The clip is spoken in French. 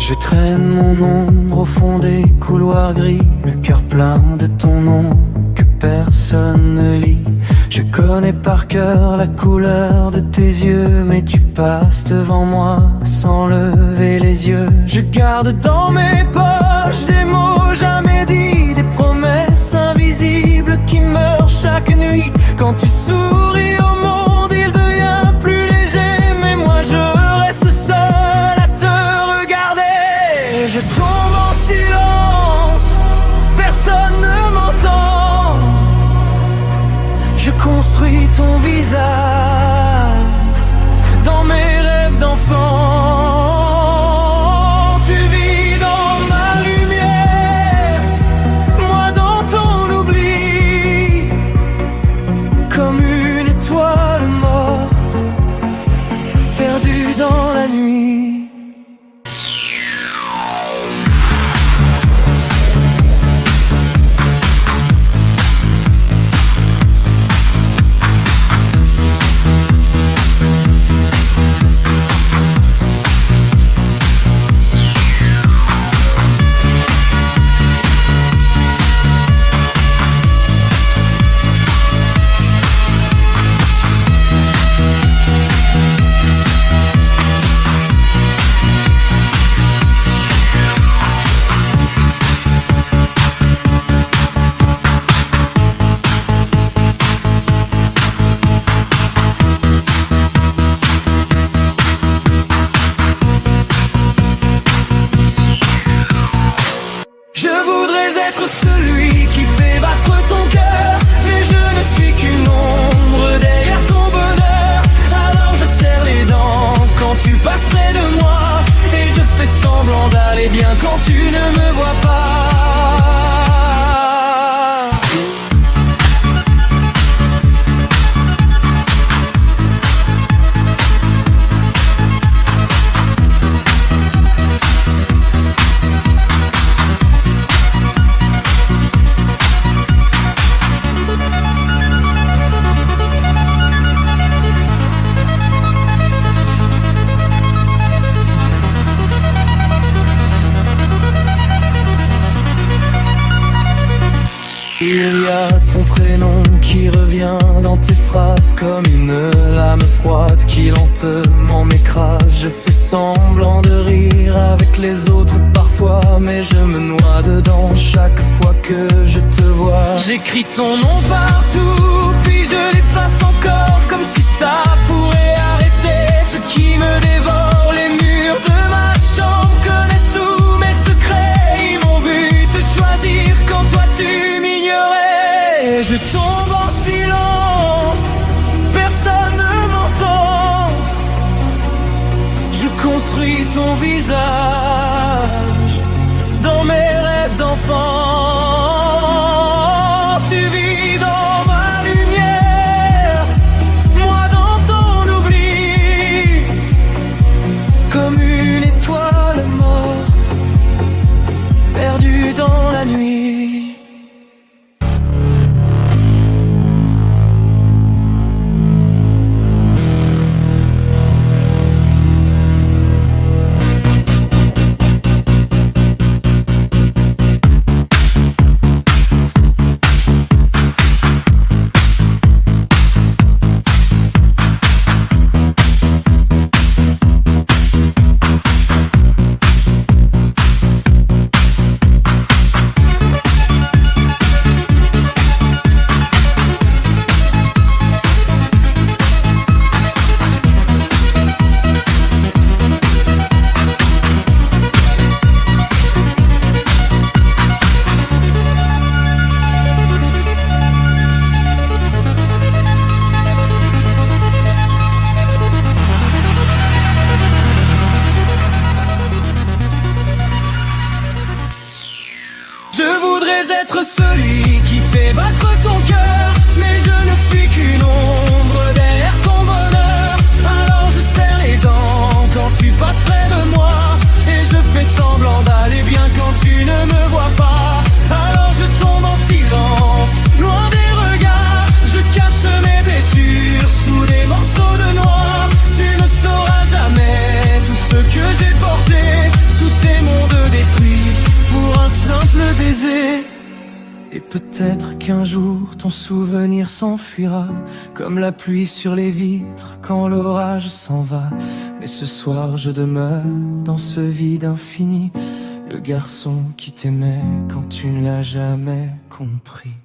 Je traîne mon ombre au fond des couloirs gris, le cœur plein de ton nom que personne ne lit. Je connais par cœur la couleur de tes yeux, mais tu passes devant moi sans lever les yeux. Je garde dans mes poches des mots jamais dits, des promesses invisibles qui meurent chaque nuit. Quand tu souris au monde, il devient plus léger, mais moi je reste seul à te regarder. Je tombe en silence, personne ne m'entend. Je construis ton visage dans mes rêves d'enfant. Tu vis dans ma lumière, moi dans ton oubli, comme une étoile morte, perdue dans la nuit. Je voudrais être celui qui fait battre ton cœur, mais je ne suis qu'une ombre derrière ton bonheur. Alors je serre les dents quand tu passes près de moi, et je fais semblant d'aller bien quand tu ne me vois pas. Il y a ton prénom qui revient dans tes phrases comme une lame froide qui lentement m'écrase. Je fais semblant de rire avec les autres parfois, mais je me noie dedans chaque fois que je te vois. J'écris ton nom partout, puis je l'efface encore, comme si ça pourrait arrêter ce qui me dévore. Les murs de ma chambre connaissent tous mes secrets, ils m'ont vu te choisir quand toi tu m'ignorais. Je tombe en silence, personne ne m'entend. Je construis ton visage dans mes rêves d'enfant. Tu vis dans ma lumière, moi dans ton oubli, comme une étoile morte, perdue dans la nuit. Je voudrais être celui qui fait battre ton cœur, mais je ne suis qu'une ombre derrière ton bonheur. Alors je serre les dents quand tu passes près de moi, et je fais semblant d'aller bien quand tu ne me vois pas. Alors je tombe en silence, loin des regards, je cache mes blessures sous des morceaux de noir. Tu ne sauras jamais tout ce que j'ai porté, tous ces Et peut-être qu'un jour ton souvenir s'enfuira, comme la pluie sur les vitres quand l'orage s'en va. Mais ce soir je demeure dans ce vide infini, le garçon qui t'aimait quand tu ne l'as jamais compris.